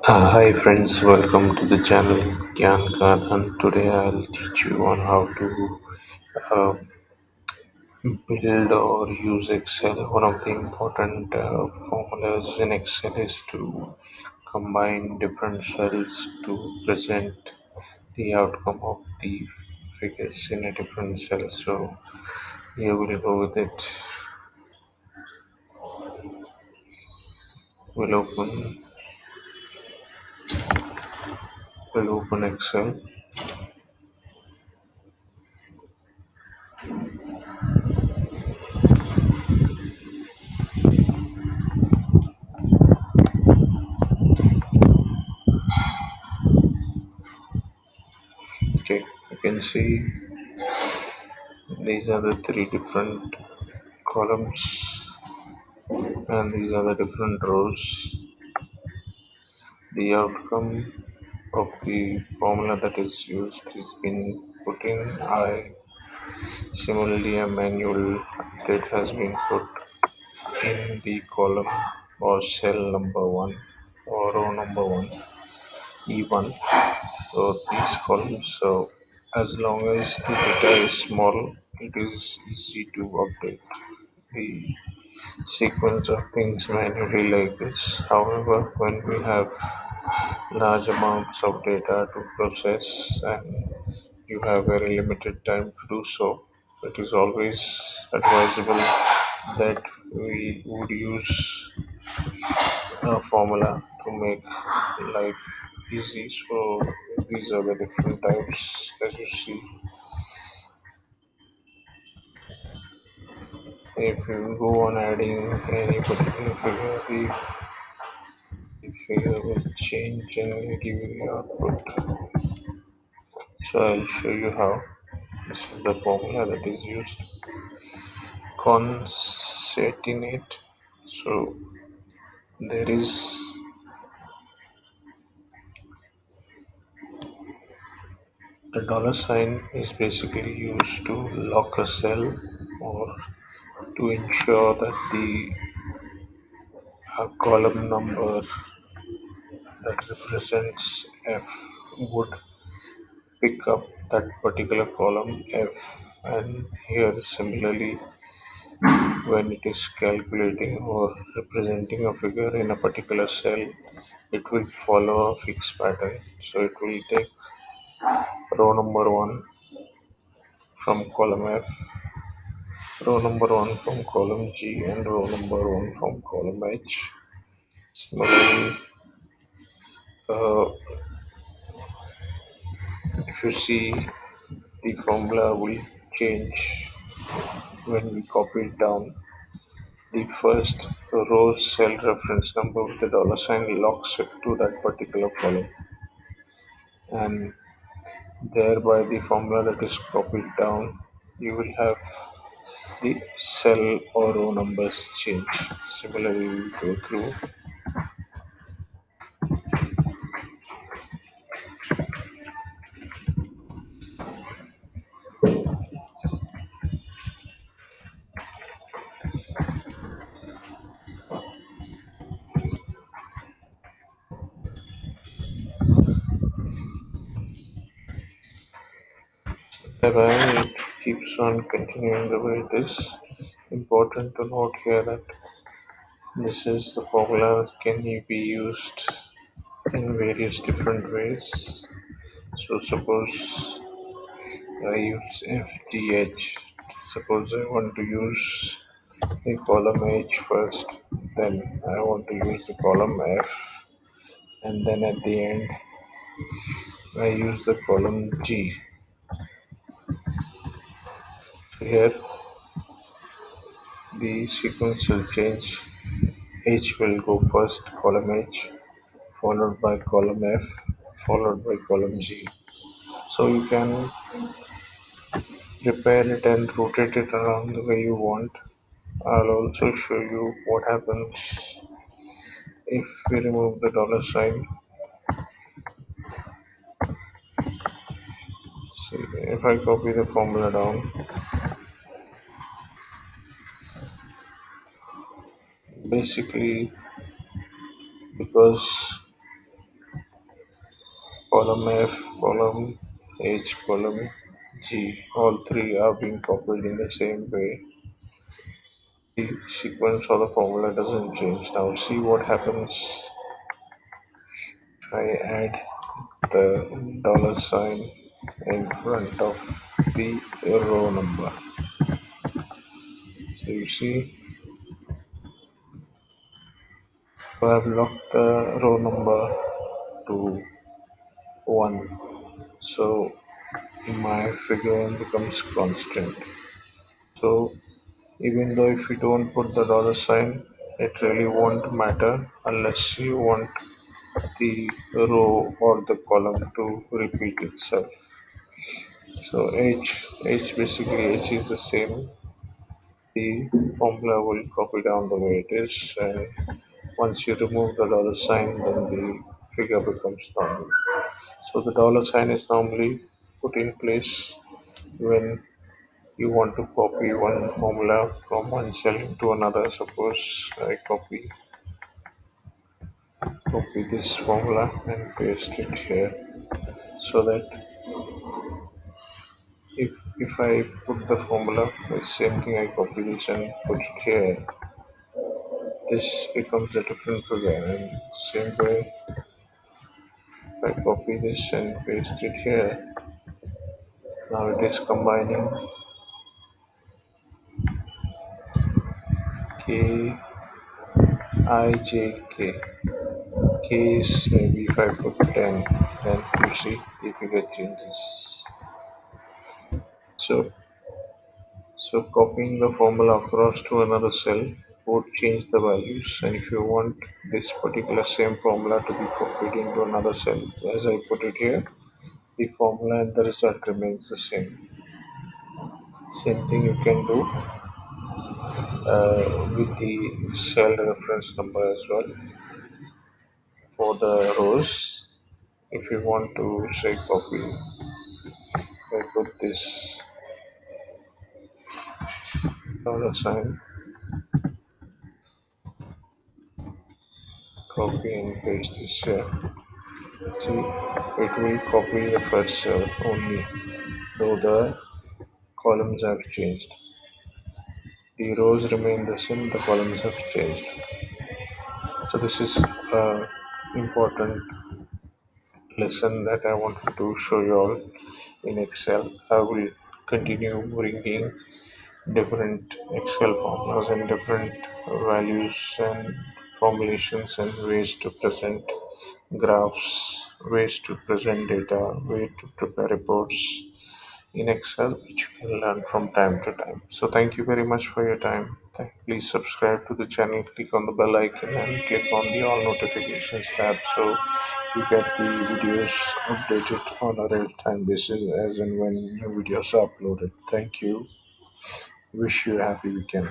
Hi friends, welcome to the channel Gyan Khan, and today I'll teach you on how to uh, build or use Excel. One of the important formulas in Excel is to combine different cells to present the outcome of the figures in a different cell. So here we'll go with it. We'll open we'll open Excel. Okay, you can see these are the three different columns and these are the different rows. The outcome of the formula that is used is been put in I. Similarly, a manual update has been put in the column or cell number 1 or row number 1, E1. So these columns, so as long as the data is small, it is easy to update the sequence of things manually like this. However, when we have large amounts of data to process and you have very limited time to do so, it is always advisable that we would use a formula to make life easy. So these are the different types as you see. If you go on adding any particular figure, the figure will change and give you the output. So I'll show you how. This is the formula that is used. Concatenate. So there is a dollar sign is basically used to lock a cell or to ensure that the column number that represents F would pick up that particular column F, and here similarly when it is calculating or representing a figure in a particular cell, it will follow a fixed pattern. So it will take row number 1 from column F, row number 1 from column G, and row number 1 from column H. Similarly, uh, if you see, the formula will change when we copy it down. The first row cell reference number with the dollar sign locks it to that particular column, and thereby the formula that is copied down, you will have the cell or row numbers change. Similarly, we go through. Thereby, it keeps on continuing the way it is. Important to note here that this is the formula that can be used in various different ways. So suppose I use FDH. Suppose I want to use the column H first, then I want to use the column F, and then at the end I use the column G. So here the sequence will change. H will go first, column H, followed by column F, followed by column G. So you can prepare it and rotate it around the way you want. I'll also show you what happens if we remove the dollar sign. See, if I copy the formula down, basically because Column F, column H, column G, all three are being copied in the same way. The sequence or the formula doesn't change. Now see what happens if I add the dollar sign in front of the row number. So you see, I have locked the row number to 1. So my figure becomes constant. So even though if you don't put the dollar sign, it really won't matter unless you want the row or the column to repeat itself. So H basically H is the same. The formula will copy down the way it is, and once you remove the dollar sign, then the figure becomes normal. So the dollar sign is normally put in place when you want to copy one formula from one cell to another. Suppose I copy this formula and paste it here, so that if I put the formula, the same thing I copy this and put it here, this becomes a different figure. And same way, if I copy this and paste it here, now it is combining K I J K. K is maybe if I put 10, then you see the figure changes. So So copying the formula across to another cell would change the values, and if you want this particular same formula to be copied into another cell, as I put it here, the formula and the result remains the same. Same thing you can do with the cell reference number as well for the rows. If you want to say copy, I put this dollar sign, copy and paste this here. See, it will copy the first cell only, though the columns have changed. The rows remain the same, the columns have changed. So this is an important lesson that I wanted to show you all in Excel. I will continue bringing different Excel formulas and different values and formulations and ways to present graphs, ways to present data, way to prepare reports in Excel, which you can learn from time to time. So thank you very much for your time. Please subscribe to the channel, click on the bell icon and click on the all notifications tab so you get the videos updated on a real time basis as and when new videos are uploaded. Thank you. Wish you a happy weekend.